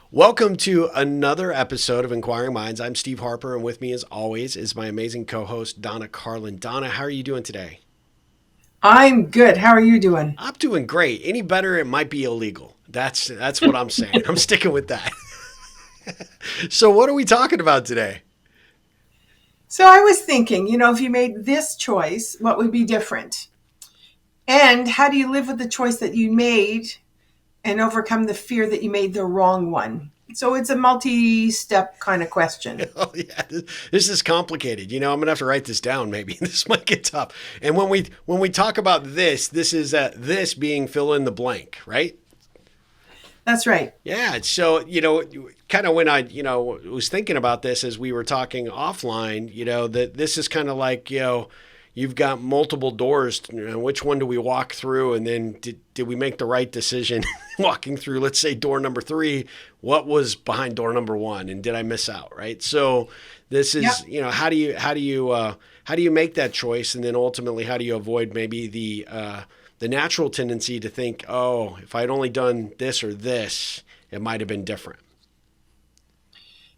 Welcome to another episode of Inquiring Minds. I'm Steve Harper, and with me, as always, is my amazing co-host, Donna Carlin. Donna, how are you doing today? I'm good. How are you doing? I'm doing great. Any better, it might be illegal. That's what I'm saying. I'm sticking with that. So what are we talking about today? So I was thinking, if you made this choice, what would be different? And how do you live with the choice that you made and overcome the fear that you made the wrong one? So it's a multi-step kind of question. Oh yeah, this is complicated. I'm gonna have to write this down. Maybe this might get tough. And when we talk about this is this being fill in the blank, right? That's right. Yeah. So, kind of when I, was thinking about this as we were talking offline, that this is kind of like, you've got multiple doors. Which one do we walk through? And then did we make the right decision walking through, let's say, door number 3? What was behind door number 1? And did I miss out? Right. So this is, Yep. how do you make that choice? And then ultimately, how do you avoid maybe the natural tendency to think, oh, if I'd only done this or this, it might have been different.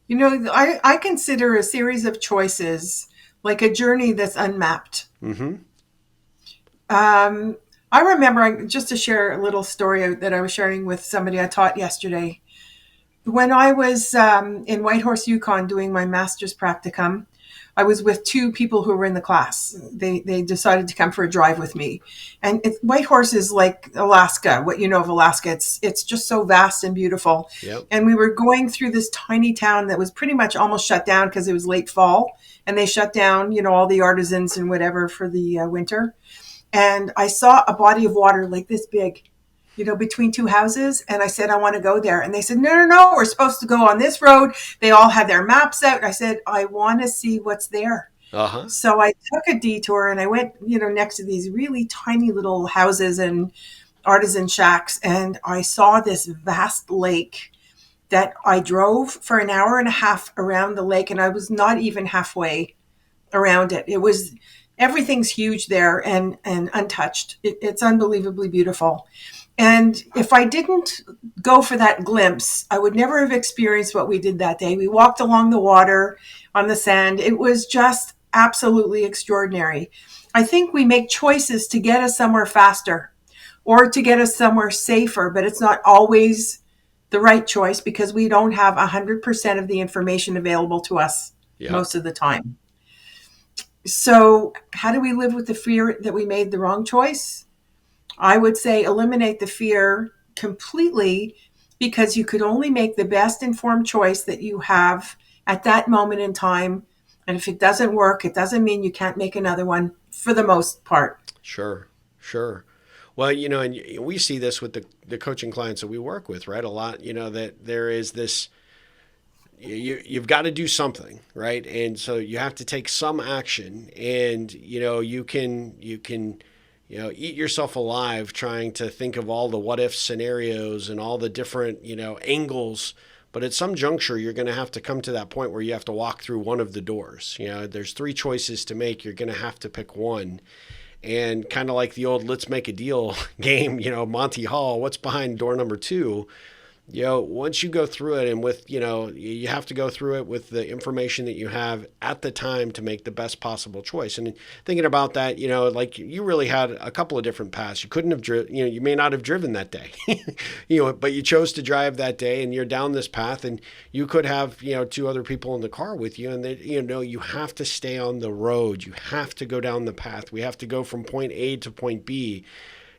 I consider a series of choices like a journey that's unmapped. Mm-hmm. Um, I remember, just to share a little story that I was sharing with somebody I taught yesterday. When I was in Whitehorse, Yukon, doing my master's practicum, I was with two people who were in the class. They decided to come for a drive with me, and Whitehorse is like Alaska. What you know of Alaska, it's just so vast and beautiful. Yep. And we were going through this tiny town that was pretty much almost shut down because it was late fall, and they shut down, all the artisans and whatever for the winter. And I saw a body of water like this big, between two houses. And I said, I want to go there. And they said, no, no, no, we're supposed to go on this road. They all had their maps out. I said, I want to see what's there. Uh-huh. So I took a detour and I went, next to these really tiny little houses and artisan shacks. And I saw this vast lake that I drove for an hour and a half around the lake. And I was not even halfway around it. Everything's huge there and untouched. It's unbelievably beautiful. And if I didn't go for that glimpse, I would never have experienced what we did that day. We walked along the water on the sand. It was just absolutely extraordinary. I think we make choices to get us somewhere faster or to get us somewhere safer, but it's not always the right choice because we don't have 100% of the information available to us Yep. most of the time. So how do we live with the fear that we made the wrong choice? I would say eliminate the fear completely because you could only make the best informed choice that you have at that moment in time. And if it doesn't work, it doesn't mean you can't make another one for the most part. Sure. Sure. Well, and we see this with the coaching clients that we work with, right? A lot, that there is this, you've got to do something, right? And so you have to take some action and, you can eat yourself alive trying to think of all the what if scenarios and all the different, angles. But at some juncture, you're going to have to come to that point where you have to walk through one of the doors. There's 3 choices to make. You're going to have to pick one. And kind of like the old let's make a deal game, Monty Hall, what's behind door number 2? Once you go through it and with, you have to go through it with the information that you have at the time to make the best possible choice. And thinking about that, like you really had a couple of different paths. You couldn't have driven, you may not have driven that day, but you chose to drive that day and you're down this path and you could have, 2 other people in the car with you. And that, you have to stay on the road. You have to go down the path. We have to go from point A to point B.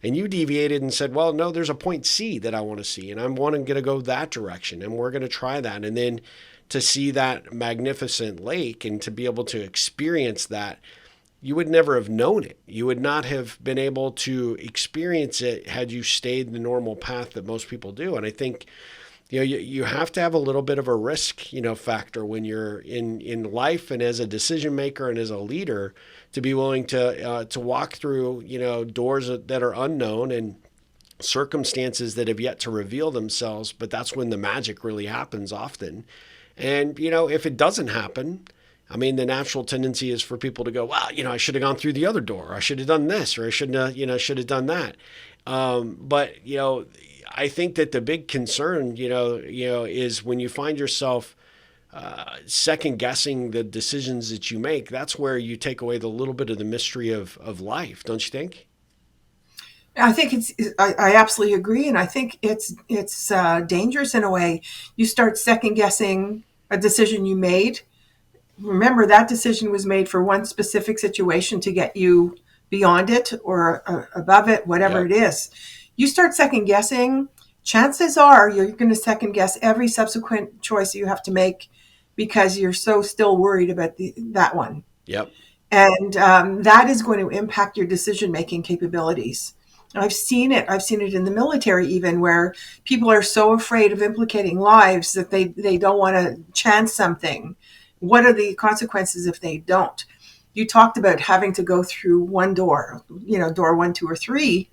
And you deviated and said, well, no, there's a point C that I want to see. And I'm going to go that direction. And we're going to try that. And then to see that magnificent lake and to be able to experience that, you would never have known it. You would not have been able to experience it had you stayed the normal path that most people do. And I think, you have to have a little bit of a risk, factor when you're in life and as a decision maker and as a leader to be willing to walk through, doors that are unknown and circumstances that have yet to reveal themselves. But that's when the magic really happens often. And, if it doesn't happen, I mean, the natural tendency is for people to go, well, I should have gone through the other door. I should have done this, or I shouldn't have, should have done that. But I think that the big concern, is when you find yourself second guessing the decisions that you make. That's where you take away the little bit of the mystery of life, don't you think? I think I absolutely agree, and I think it's dangerous in a way. You start second guessing a decision you made. Remember, that decision was made for one specific situation to get you beyond it or above it, whatever Yep. it is. You start second guessing, chances are you're going to second guess every subsequent choice you have to make because you're so still worried about that one. Yep. And that is going to impact your decision making capabilities. I've seen it. I've seen it in the military, even where people are so afraid of implicating lives that they don't want to chance something. What are the consequences if they don't? You talked about having to go through one door, door one, two, or three.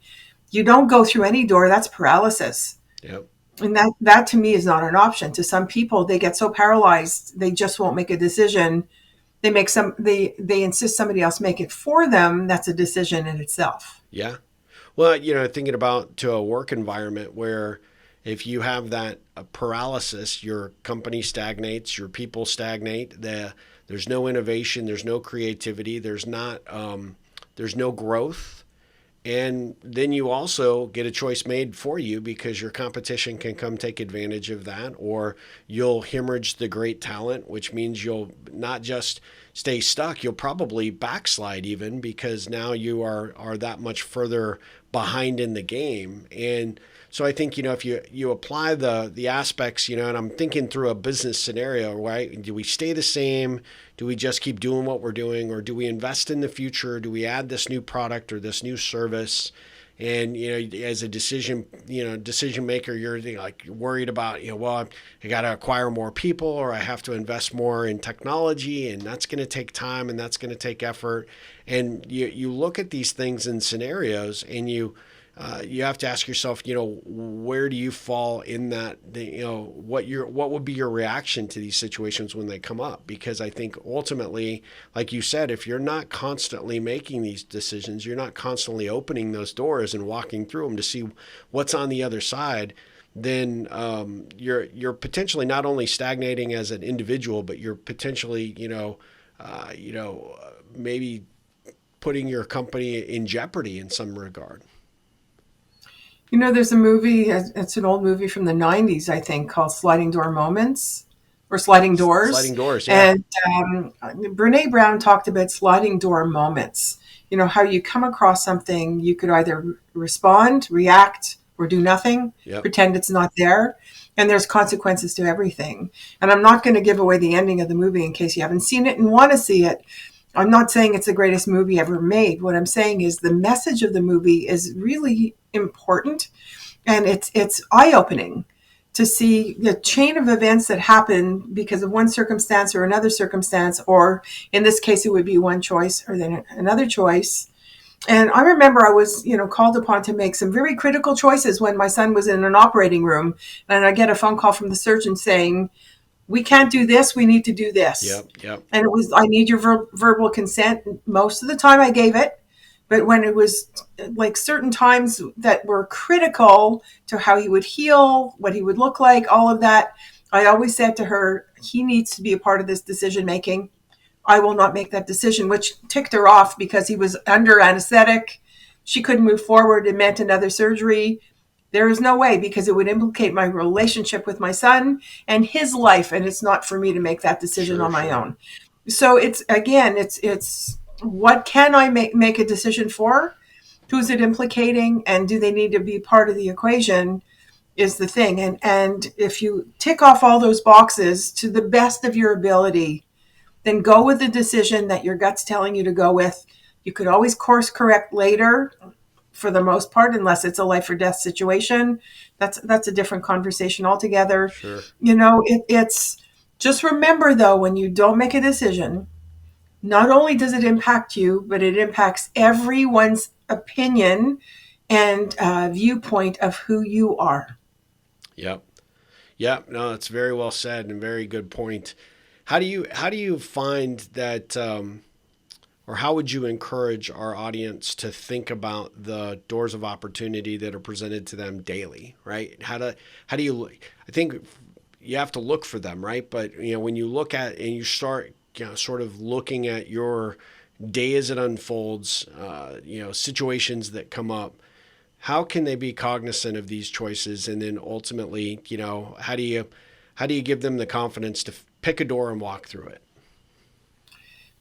You don't go through any door. That's paralysis. Yep. And that to me is not an option. To some people, they get so paralyzed, they just won't make a decision. They insist somebody else make it for them. That's a decision in itself. Yeah. Well, thinking about to a work environment where if you have that paralysis, your company stagnates, your people stagnate. There's no innovation, there's no creativity, there's no growth, and then you also get a choice made for you because your competition can come take advantage of that, or you'll hemorrhage the great talent, which means you'll not just stay stuck, you'll probably backslide even because now you are that much further behind in the game. And so I think, if you apply the aspects, and I'm thinking through a business scenario, right? Do we stay the same? Do we just keep doing what we're doing? Or do we invest in the future? Do we add this new product or this new service? And, as a decision maker, you're like worried about, well, I got to acquire more people or I have to invest more in technology, and that's going to take time and that's going to take effort. And you look at these things in scenarios and you have to ask yourself, where do you fall in that? What would be your reaction to these situations when they come up? Because I think ultimately, like you said, if you're not constantly making these decisions, you're not constantly opening those doors and walking through them to see what's on the other side, then you're potentially not only stagnating as an individual, but you're potentially, maybe putting your company in jeopardy in some regard. There's a movie, it's an old movie from the 90s, I think, called Sliding Door Moments or Sliding Doors. Sliding doors, yeah. And Brene Brown talked about sliding door moments. How you come across something, you could either respond, react, or do nothing, Yep. pretend it's not there. And there's consequences to everything. And I'm not going to give away the ending of the movie in case you haven't seen it and want to see it. I'm not saying it's the greatest movie ever made. What I'm saying is the message of the movie is really important, and it's eye-opening to see the chain of events that happen because of one circumstance or another circumstance, or in this case, it would be one choice or then another choice. And I remember I was, called upon to make some very critical choices when my son was in an operating room, and I get a phone call from the surgeon saying, we can't do this, we need to do this. Yep. Yep. And it was, I need your verbal consent. Most of the time I gave it, but when it was like certain times that were critical to how he would heal, what he would look like, all of that, I always said to her, he needs to be a part of this decision making. I will not make that decision, which ticked her off because he was under anesthetic. She couldn't move forward. It meant another surgery. There is no way, because it would implicate my relationship with my son and his life, and it's not for me to make that decision Sure, on my sure. own. So it's what can I make a decision for? Who's it implicating, and do they need to be part of the equation? Is the thing, and if you tick off all those boxes to the best of your ability, then go with the decision that your gut's telling you to go with. You could always course correct later, for the most part, unless it's a life or death situation. That's a different conversation altogether. Sure. It's just remember though, when you don't make a decision, not only does it impact you, but it impacts everyone's opinion and viewpoint of who you are. Yep. Yep. No, it's very well said and very good point. How do you find that, or how would you encourage our audience to think about the doors of opportunity that are presented to them daily, right? How do you I think you have to look for them, right? But when you look at and you start, sort of looking at your day as it unfolds, situations that come up, how can they be cognizant of these choices, and then ultimately, how do you give them the confidence to pick a door and walk through it?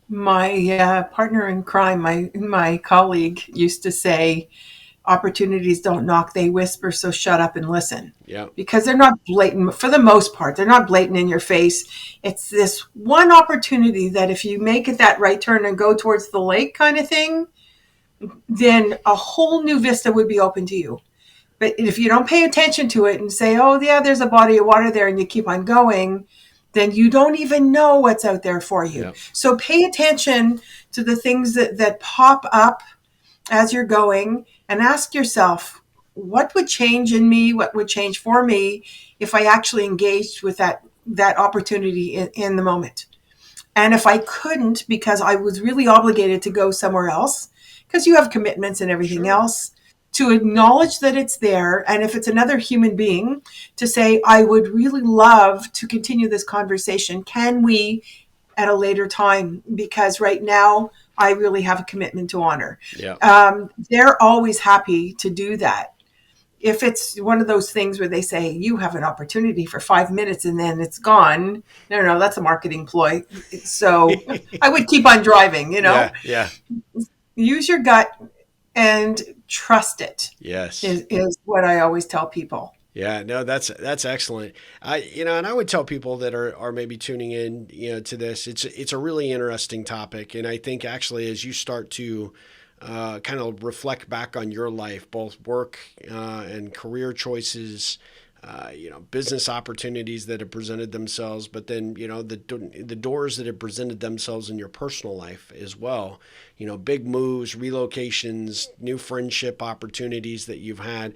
My partner in crime, my colleague, used to say, "Opportunities don't knock; they whisper. So shut up and listen." Yeah, Because they're not blatant for the most part. They're not blatant in your face. It's this one opportunity that if you make it that right turn and go towards the lake kind of thing, then a whole new vista would be open to you. But if you don't pay attention to it and say, "Oh yeah, there's a body of water there," and you keep on going, then you don't even know what's out there for you. yeah, So pay attention to the things that pop up as you're going, and ask yourself, what would change in me? What would change for me if I actually engaged with that opportunity in the moment? And if I couldn't, because I was really obligated to go somewhere else, because you have commitments and everything sure, else, to acknowledge that it's there. And if it's another human being, to say, I would really love to continue this conversation. Can we at a later time? Because right now, I really have a commitment to honor. yeah, They're always happy to do that. If it's one of those things where they say you have an opportunity for 5 minutes and then it's gone, no, no, that's a marketing ploy. So I would keep on driving. yeah, yeah, Use your gut and trust it. yes. Is what I always tell people. Yeah, no, that's excellent. And I would tell people that are maybe tuning in, to this. It's a really interesting topic, and I think actually as you start to kind of reflect back on your life, both work and career choices, business opportunities that have presented themselves, but then the doors that have presented themselves in your personal life as well. Big moves, relocations, new friendship opportunities that you've had.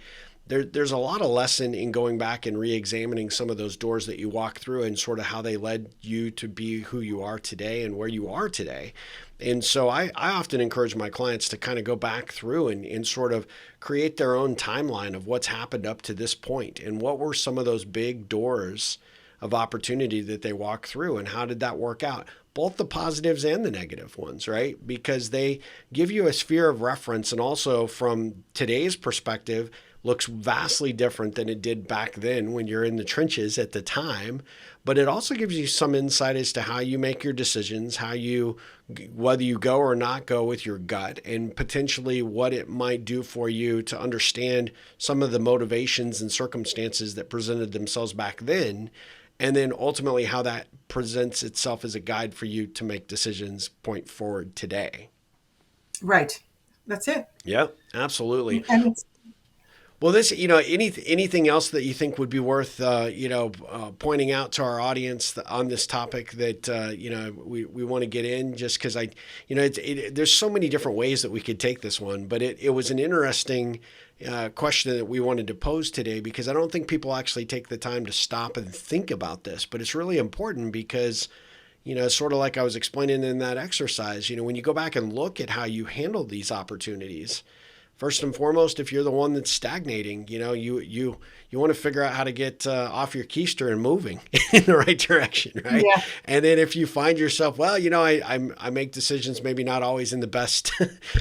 There's a lot of lesson in going back and re-examining some of those doors that you walk through and sort of how they led you to be who you are today and where you are today. And so I often encourage my clients to kind of go back through and sort of create their own timeline of what's happened up to this point and what were some of those big doors of opportunity that they walk through and how did that work out? Both the positives and the negative ones, right? Because they give you a sphere of reference, and also from today's perspective, looks vastly different than it did back then when you're in the trenches at the time. But it also gives you some insight as to how you make your decisions, whether you go or not go with your gut, and potentially what it might do for you to understand some of the motivations and circumstances that presented themselves back then. And then ultimately how that presents itself as a guide for you to make decisions point forward today. Right. That's it. Yeah, absolutely. And it's Well, anything else that you think would be worth, pointing out to our audience on this topic that, we want to get in, just because there's so many different ways that we could take this one, but it was an interesting question that we wanted to pose today, because I don't think people actually take the time to stop and think about this, but it's really important because, sort of like I was explaining in that exercise, when you go back and look at how you handle these opportunities. First and foremost, if you're the one that's stagnating, you want to figure out how to get off your keister and moving in the right direction, right? yeah. And then if you find yourself, well, I make decisions maybe not always in the best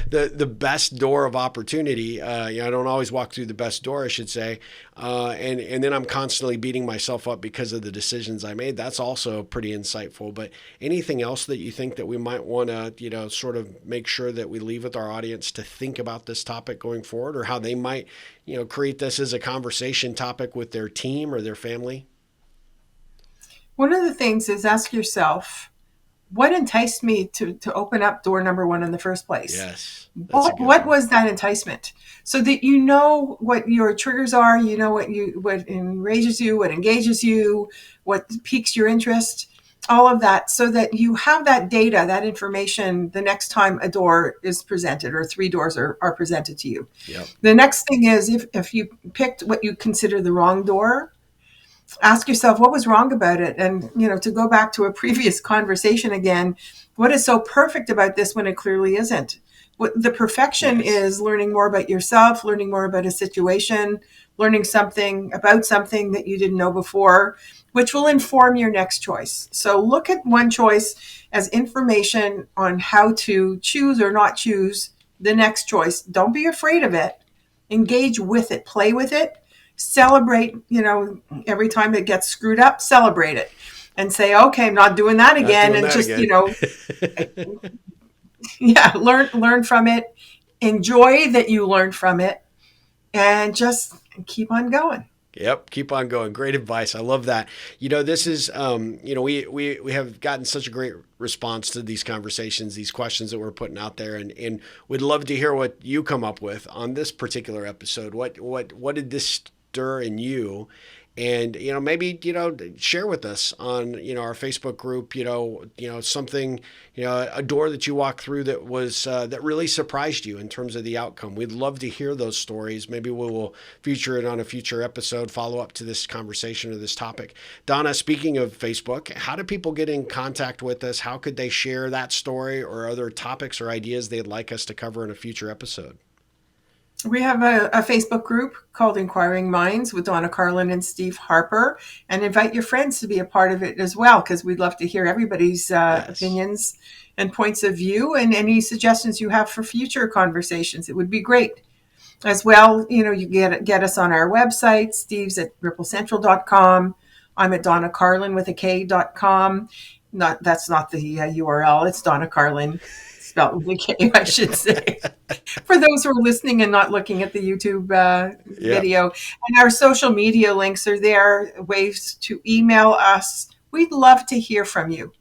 the best door of opportunity. I don't always walk through the best door, I should say. And then I'm constantly beating myself up because of the decisions I made. That's also pretty insightful. But anything else that you think that we might want to, sort of make sure that we leave with our audience to think about this topic going forward, or how they might, create this as a conversation topic with their team or their family? One of the things is ask yourself, what enticed me to open up door number one in the first place? Yes, that's a good What one. was that enticement? So that you know what your triggers are, you know what enrages you, what engages you, what piques your interest, all of that, so that you have that data, that information the next time a door is presented or three doors are presented to you. Yep. The next thing is if you picked what you consider the wrong door, Ask yourself what was wrong about it. And, to go back to a previous conversation again, what is so perfect about this when it clearly isn't? What the perfection Yes. is learning more about yourself, learning more about a situation, learning something about something that you didn't know before, which will inform your next choice. So look at one choice as information on how to choose or not choose the next choice. Don't be afraid of it. Engage with it, play with it, celebrate, every time it gets screwed up, celebrate it and say, okay, I'm not doing that Not again. doing And that just, again. yeah, learn from it, enjoy that you learned from it, and just keep on going. Yep, keep on going. Great advice. I love that. This is, we have gotten such a great response to these conversations, these questions that we're putting out there, and we'd love to hear what you come up with on this particular episode. What did this stir in you? And maybe share with us on our Facebook group something, a door that you walked through that was that really surprised you in terms of the outcome. We'd love to hear those stories. Maybe we will feature it on a future episode, follow up to this conversation or this topic. Donna, speaking of Facebook, how do people get in contact with us? How could they share that story or other topics or ideas they'd like us to cover in a future episode? We have a Facebook group called Inquiring Minds with Donna Carlin and Steve Harper, and invite your friends to be a part of it as well, because we'd love to hear everybody's Yes. opinions and points of view, and any suggestions you have for future conversations. It would be great. As well, you get us on our website. Steve's at ripplecentral.com. I'm at Donna Carlin with a K.com. That's not the URL. It's Donna Carlin, spelled with a K, I should say. For those who are listening and not looking at the YouTube Yeah. video. And our social media links are there, ways to email us. We'd love to hear from you.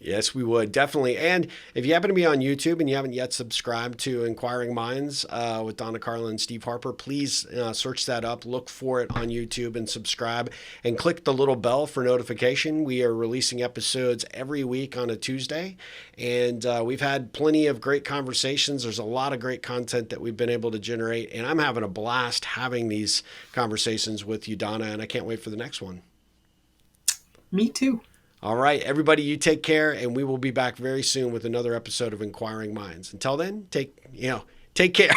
Yes, we would definitely. And if you happen to be on YouTube and you haven't yet subscribed to Inquiring Minds with Donna Carlin and Steve Harper, please search that up, look for it on YouTube and subscribe and click the little bell for notification. We are releasing episodes every week on a Tuesday, and we've had plenty of great conversations. There's a lot of great content that we've been able to generate, and I'm having a blast having these conversations with you, Donna, and I can't wait for the next one. Me too. All right, everybody, you take care, and we will be back very soon with another episode of Inquiring Minds. Until then, take care.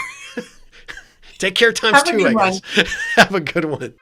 Take care times Have a two, good I one. guess. Have a good one.